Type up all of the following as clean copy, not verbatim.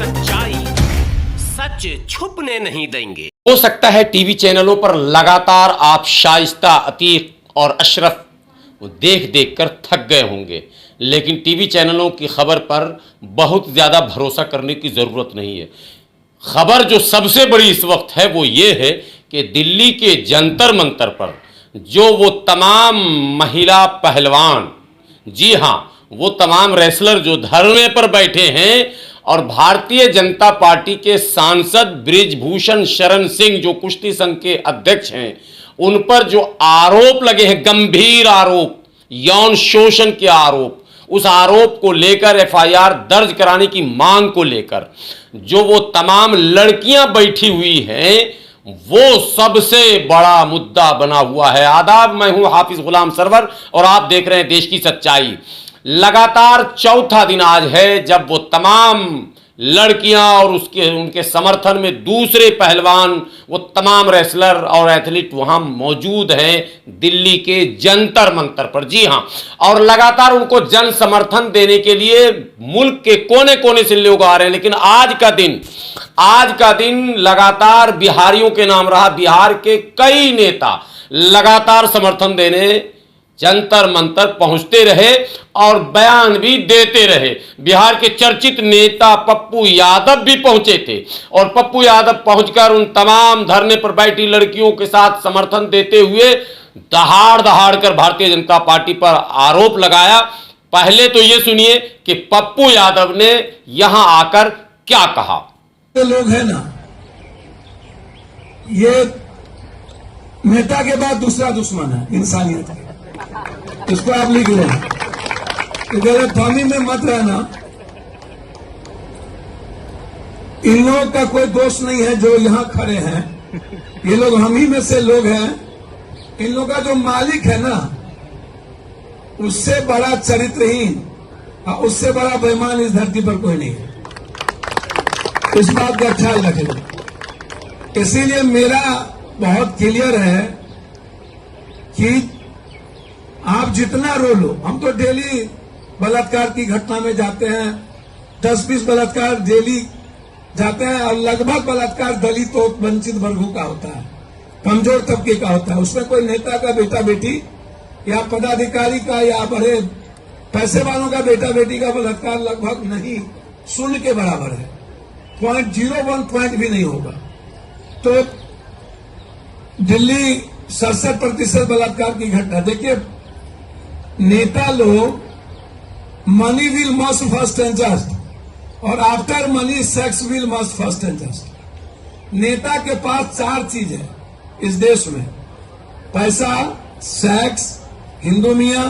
सच्चाई सच छुपने नहीं देंगे। हो सकता है टीवी चैनलों पर लगातार आप शाइस्ता, अतीक और अशरफ देख देख कर थक गए होंगे, लेकिन टीवी चैनलों की खबर पर बहुत ज़्यादा भरोसा करने की ज़रूरत नहीं है। खबर जो सबसे बड़ी इस वक्त है वो ये है कि दिल्ली के जंतर मंतर पर जो वो तमाम महिला पहलवान, जी हाँ, वो तमाम रेसलर जो धरने पर बैठे हैं और भारतीय जनता पार्टी के सांसद बृजभूषण शरण सिंह जो कुश्ती संघ के अध्यक्ष हैं, उन पर जो आरोप लगे हैं, गंभीर आरोप, यौन शोषण के आरोप, उस आरोप को लेकर एफआईआर दर्ज कराने की मांग को लेकर जो वो तमाम लड़कियां बैठी हुई हैं, वो सबसे बड़ा मुद्दा बना हुआ है। आदाब, मैं हूं हाफिज गुलाम सरवर और आप देख रहे हैं देश की सच्चाई। लगातार चौथा दिन आज है जब वो तमाम लड़कियां और उनके समर्थन में दूसरे पहलवान, वो तमाम रेसलर और एथलीट वहां मौजूद हैं दिल्ली के जंतर मंतर पर। जी हां, और लगातार उनको जन समर्थन देने के लिए मुल्क के कोने कोने से लोग आ रहे हैं। लेकिन आज का दिन लगातार बिहारियों के नाम रहा। बिहार के कई नेता लगातार समर्थन देने जंतर मंतर पहुंचते रहे और बयान भी देते रहे। बिहार के चर्चित नेता पप्पू यादव भी पहुंचे थे और पप्पू यादव पहुंचकर उन तमाम धरने पर बैठी लड़कियों के साथ समर्थन देते हुए दहाड़ दहाड़ कर भारतीय जनता पार्टी पर आरोप लगाया। पहले तो ये सुनिए कि पप्पू यादव ने यहां आकर क्या कहा। लोग हैं ना, ये नेता के बाद दूसरा दुश्मन है इंसानियत का। इसको आप लिख लें, गलतफहमी में मत रहना। इन लोगों का कोई दोष नहीं है जो यहां खड़े हैं, ये लोग हम ही में से लोग हैं। इन लोगों का जो मालिक है ना, उससे बड़ा चरित्रहीन और उससे बड़ा बेईमान इस धरती पर कोई नहीं है। इस बात का ख्याल रखें। इसीलिए मेरा बहुत क्लियर है कि आप जितना रो लो, हम तो डेली बलात्कार की घटना में जाते हैं, 10-20 बलात्कार डेली जाते हैं और लगभग बलात्कार दलित और वंचित वर्गों का होता है, कमजोर तबके का होता है। उसमें कोई नेता का बेटा बेटी या पदाधिकारी का या बड़े पैसे वालों का बेटा बेटी का बलात्कार लगभग नहीं, शून्य के बराबर है। 0.01 पॉइंट भी नहीं होगा। तो दिल्ली 67% बलात्कार की घटना देखिए। नेता लोग money will must first and just और after money sex will must first and just. नेता के पास 4 चीज है इस देश में: पैसा, सेक्स, हिंदू मियां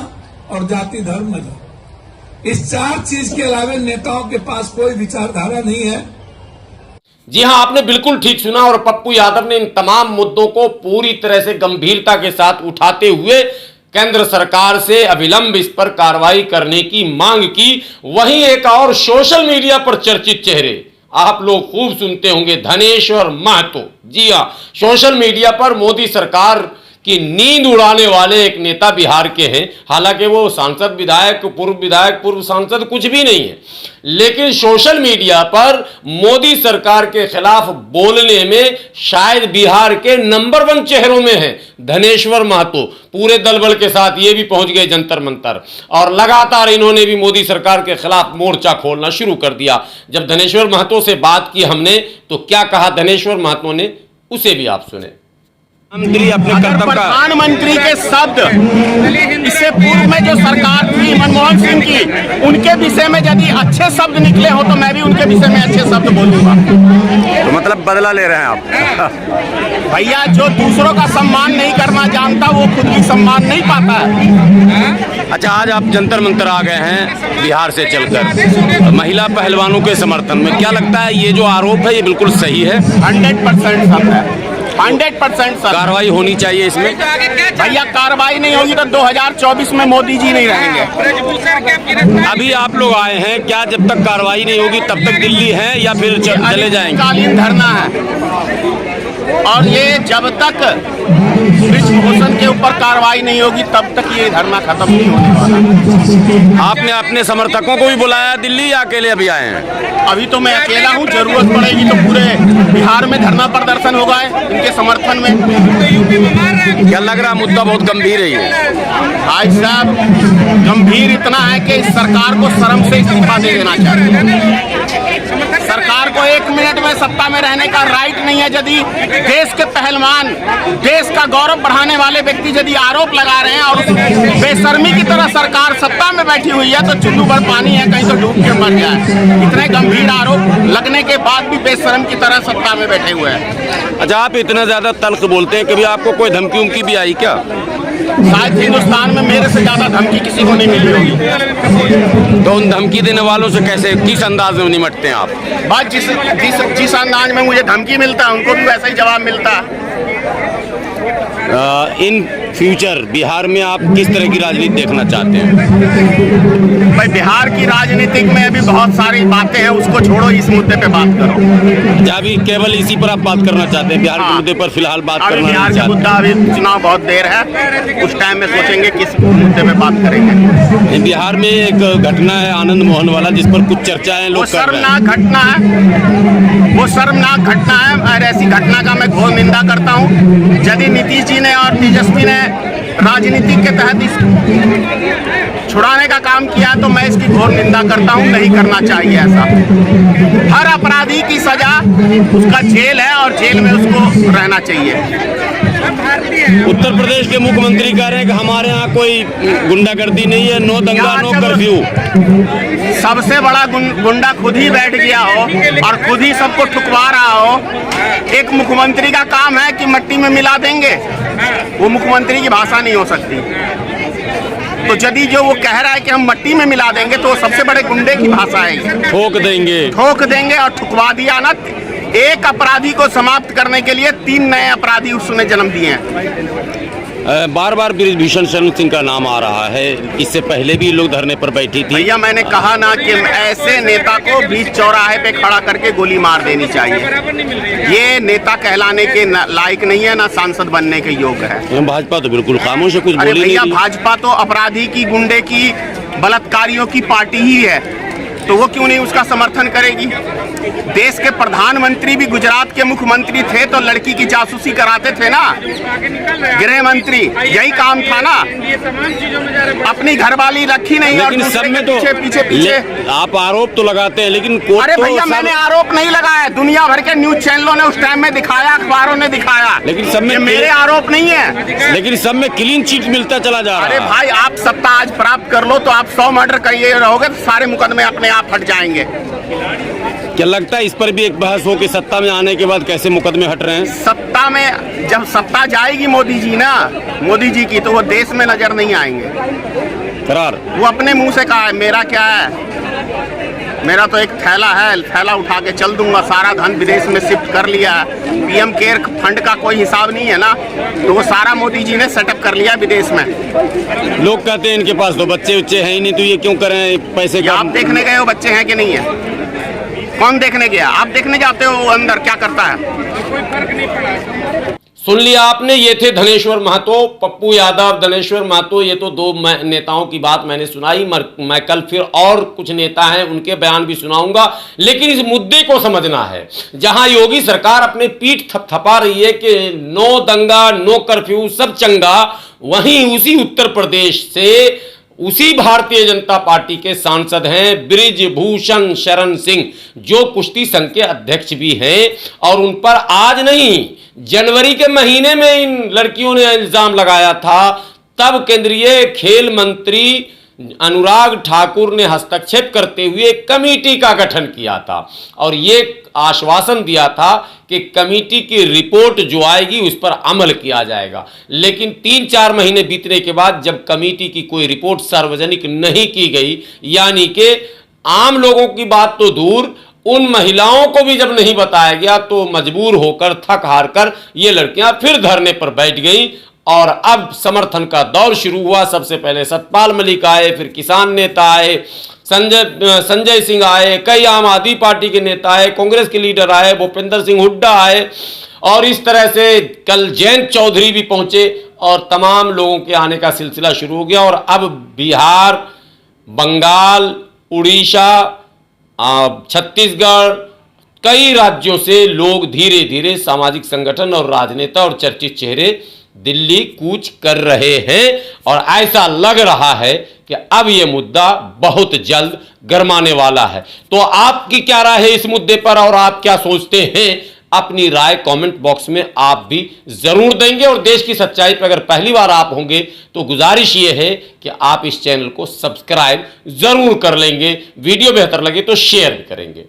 और जाति धर्म मजहब। इस 4 चीज के अलावा नेताओं के पास कोई विचारधारा नहीं है। जी हां, आपने बिल्कुल ठीक सुना और पप्पू यादव ने इन तमाम मुद्दों को पूरी तरह से गंभीरता के साथ उठाते हुए केंद्र सरकार से अविलंब इस पर कार्रवाई करने की मांग की। वहीं एक और सोशल मीडिया पर चर्चित चेहरे आप लोग खूब सुनते होंगे, धनेश्वर महतो। जी हां, सोशल मीडिया पर मोदी सरकार की नींद उड़ाने वाले एक नेता बिहार के हैं। हालांकि वो सांसद, विधायक, पूर्व सांसद कुछ भी नहीं है, लेकिन सोशल मीडिया पर मोदी सरकार के खिलाफ बोलने में शायद बिहार के नंबर 1 चेहरों में है धनेश्वर महतो। पूरे दलबल के साथ ये भी पहुंच गए जंतर मंतर और लगातार इन्होंने भी मोदी सरकार के खिलाफ मोर्चा खोलना शुरू कर दिया। जब धनेश्वर महतो से बात की हमने तो क्या कहा धनेश्वर महतो ने, उसे भी आप सुने। अगर प्रधानमंत्री के शब्द इससे पूर्व में जो सरकार थी मनमोहन सिंह की, उनके विषय में यदि अच्छे शब्द निकले हो तो मैं भी उनके विषय में अच्छे शब्द बोलूंगा। तो मतलब बदला ले रहे हैं आप? भैया, जो दूसरों का सम्मान नहीं करना जानता वो खुद भी सम्मान नहीं पाता है। अच्छा, आज आप जंतर मंतर आ गए हैं बिहार से चलकर महिला पहलवानों के समर्थन में। क्या लगता है ये जो आरोप है ये बिल्कुल सही है? 100% सब है, 100% सर। कार्रवाई होनी चाहिए इसमें। भैया, कार्रवाई नहीं होगी तो 2024 में मोदी जी नहीं रहेंगे। अभी आप लोग आए हैं, क्या जब तक कार्रवाई नहीं होगी तब तक दिल्ली है या फिर चले जाएंगे? कालीन धरना है। और ये जब तक विश्वभूषण के ऊपर कार्रवाई नहीं होगी तब तक ये धरना खत्म नहीं होने वाला। आपने अपने समर्थकों को भी बुलाया दिल्ली या अकेले अभी आए हैं? अभी तो मैं अकेला हूँ, जरूरत पड़ेगी तो पूरे बिहार में धरना प्रदर्शन होगा इनके समर्थन में। क्या लग रहा मुद्दा बहुत गंभीर है ये? भाई साहब, गंभीर इतना है कि इस सरकार को शर्म से इस्तीफा दे देना चाहिए। सरकार को 1 मिनट में सत्ता में रहने का राइट नहीं है। यदि देश के पहलवान, देश का गौरव बढ़ाने वाले व्यक्ति यदि आरोप लगा रहे हैं और बेशर्मी की तरह सरकार सत्ता में बैठी हुई है तो चुल्लू भर पानी है, कहीं तो डूब के मर जाए। इतने गंभीर आरोप लगने के बाद भी बेशर्म की तरह सत्ता में बैठे हुए हैं। अच्छा, आप इतना ज्यादा तल्ख बोलते हैं, कभी आपको कोई धमकी उमकी भी आई क्या? शायद हिंदुस्तान में मेरे से ज्यादा धमकी किसी को नहीं मिली होगी। तो उन धमकी देने वालों से कैसे, किस अंदाज में निपटते हैं आप? बात जिस अंदाज में मुझे धमकी मिलता है उनको भी वैसा ही जवाब मिलता है। इन फ्यूचर बिहार में आप किस तरह की राजनीति देखना चाहते हैं? भाई, बिहार की राजनीति में अभी बहुत सारी बातें हैं, उसको छोड़ो, इस मुद्दे पे बात करो। अभी केवल इसी पर आप बात करना चाहते हैं? बिहार के मुद्दे पर फिलहाल बात अभी करना नहीं बिहार का चाहते? मुद्दा, अभी चुनाव बहुत देर है, उस टाइम में सोचेंगे किस मुद्दे पे बात करेंगे। बिहार में एक घटना है आनंद मोहन वाला, जिस पर कुछ चर्चाएं वो लोग कर रहे हैं। शर्मनाक घटना है, वो शर्मनाक घटना है और ऐसी घटना का मैं घोर निंदा करता हूँ। यदि नीतीश जी ने और तेजस्वी ने राजनीति के तहत इस छुड़ाने का काम किया तो मैं इसकी घोर निंदा करता हूं। नहीं करना चाहिए ऐसा। हर अपराधी की सजा उसका जेल है और जेल में उसको रहना चाहिए। उत्तर प्रदेश के मुख्यमंत्री कह रहे हैं कि हमारे यहाँ कोई गुंडागर्दी नहीं है, नो दंगा नो कर्फ्यू। सबसे बड़ा गुंडा खुद ही बैठ गया हो और खुद ही सबको ठुकवा रहा हो। एक मुख्यमंत्री का काम है कि मट्टी में मिला देंगे, वो मुख्यमंत्री की भाषा नहीं हो सकती। तो यदि जो वो कह रहा है कि हम मट्टी में मिला देंगे तो वो सबसे बड़े गुंडे की भाषा है। ठोक देंगे और ठुकवा दिया ना। एक अपराधी को समाप्त करने के लिए 3 नए अपराधी उसने जन्म दिए हैं। बार बार ब्रिजभूषण शरण सिंह का नाम आ रहा है, इससे पहले भी लोग धरने पर बैठी थी। भैया, मैंने कहा ना कि ऐसे नेता को बीच चौराहे पे खड़ा करके गोली मार देनी चाहिए। ये नेता कहलाने के लायक नहीं है, ना सांसद बनने के योग्य है। भाजपा तो बिल्कुल खामोश है, कुछ अरे बोली भैया, नहीं। भाजपा तो अपराधी की, गुंडे की, बलात्कारियों की पार्टी ही है, तो वो क्यों नहीं उसका समर्थन करेगी? देश के प्रधानमंत्री भी गुजरात के मुख्यमंत्री थे तो लड़की की जासूसी कराते थे ना। गृह मंत्री, यही काम था ना। अपनी घरवाली रखी नहीं, लेकिन सब में तो पीछे आप आरोप तो लगाते हैं, लेकिन अरे भैया, मैंने आरोप नहीं लगाया। दुनिया भर के न्यूज चैनलों ने उस टाइम में दिखाया, अखबारों ने दिखाया, लेकिन सब में मेरे आरोप नहीं है। लेकिन सब में क्लीन चिट मिलता चला जा रहा है। अरे भाई, आप सत्ता आज प्राप्त कर लो तो आप 100 मर्डर करिए रहोगे तो सारे मुकदमे अपने आप हट जाएंगे। क्या लगता है इस पर भी एक बहस हो कि सत्ता में आने के बाद कैसे मुकदमे हट रहे हैं? सत्ता में जब सत्ता जाएगी मोदी जी की, तो वो देश में नजर नहीं आएंगे। करार वो अपने मुंह से कहा है, मेरा क्या है, मेरा तो एक थैला है, थैला उठा के चल दूंगा, सारा धन विदेश में शिफ्ट कर लिया है। पीएम केयर फंड का कोई हिसाब नहीं है ना, तो वो सारा मोदी जी ने सेटअप कर लिया विदेश में। लोग कहते हैं इनके पास तो बच्चे ही नहीं, तो ये क्यों करें पैसे का? आप देखने गए हो बच्चे हैं कि नहीं है? कौन देखने गया? आप देखने जाते हो वो अंदर क्या करता है? कोई फर्क नहीं पड़ा। सुन लिया आपने, ये थे धनेश्वर महतो, पप्पू यादव, धनेश्वर महतो। ये तो 2 नेताओं की बात मैंने सुनाई। मैं कल फिर और कुछ नेता हैं उनके बयान भी सुनाऊंगा, लेकिन इस मुद्दे को समझना है। जहां योगी सरकार अपने पीठ थपथपा रही है कि नो दंगा नो कर्फ्यू सब चंगा, वहीं उसी उत्तर प्रदेश से उसी भारतीय जनता पार्टी के सांसद हैं ब्रिजभूषण शरण सिंह, जो कुश्ती संघ के अध्यक्ष भी हैं, और उन पर आज नहीं, जनवरी के महीने में इन लड़कियों ने इल्जाम लगाया था। तब केंद्रीय खेल मंत्री अनुराग ठाकुर ने हस्तक्षेप करते हुए एक कमेटी का गठन किया था और ये आश्वासन दिया था कि कमेटी की रिपोर्ट जो आएगी उस पर अमल किया जाएगा। लेकिन 3-4 महीने बीतने के बाद जब कमेटी की कोई रिपोर्ट सार्वजनिक नहीं की गई, यानी कि आम लोगों की बात तो दूर, उन महिलाओं को भी जब नहीं बताया गया, तो मजबूर होकर थक हार कर ये लड़कियां फिर धरने पर बैठ गईं और अब समर्थन का दौर शुरू हुआ। सबसे पहले सतपाल मलिक आए, फिर किसान नेता आए, संजय सिंह आए, कई आम आदमी पार्टी के नेता आए, कांग्रेस के लीडर आए, भूपेंद्र सिंह हुड्डा आए और इस तरह से कल जयंत चौधरी भी पहुंचे और तमाम लोगों के आने का सिलसिला शुरू हो गया। और अब बिहार, बंगाल, उड़ीसा, छत्तीसगढ़, कई राज्यों से लोग धीरे धीरे सामाजिक संगठन और राजनेता और चर्चित चेहरे दिल्ली कूच कर रहे हैं। और ऐसा लग रहा है कि अब यह मुद्दा बहुत जल्द गरमाने वाला है। तो आपकी क्या राय है इस मुद्दे पर और आप क्या सोचते हैं? अपनी राय कमेंट बॉक्स में आप भी जरूर देंगे। और देश की सच्चाई पर अगर पहली बार आप होंगे तो गुजारिश ये है कि आप इस चैनल को सब्सक्राइब जरूर कर लेंगे, वीडियो बेहतर लगे तो शेयर भी करेंगे।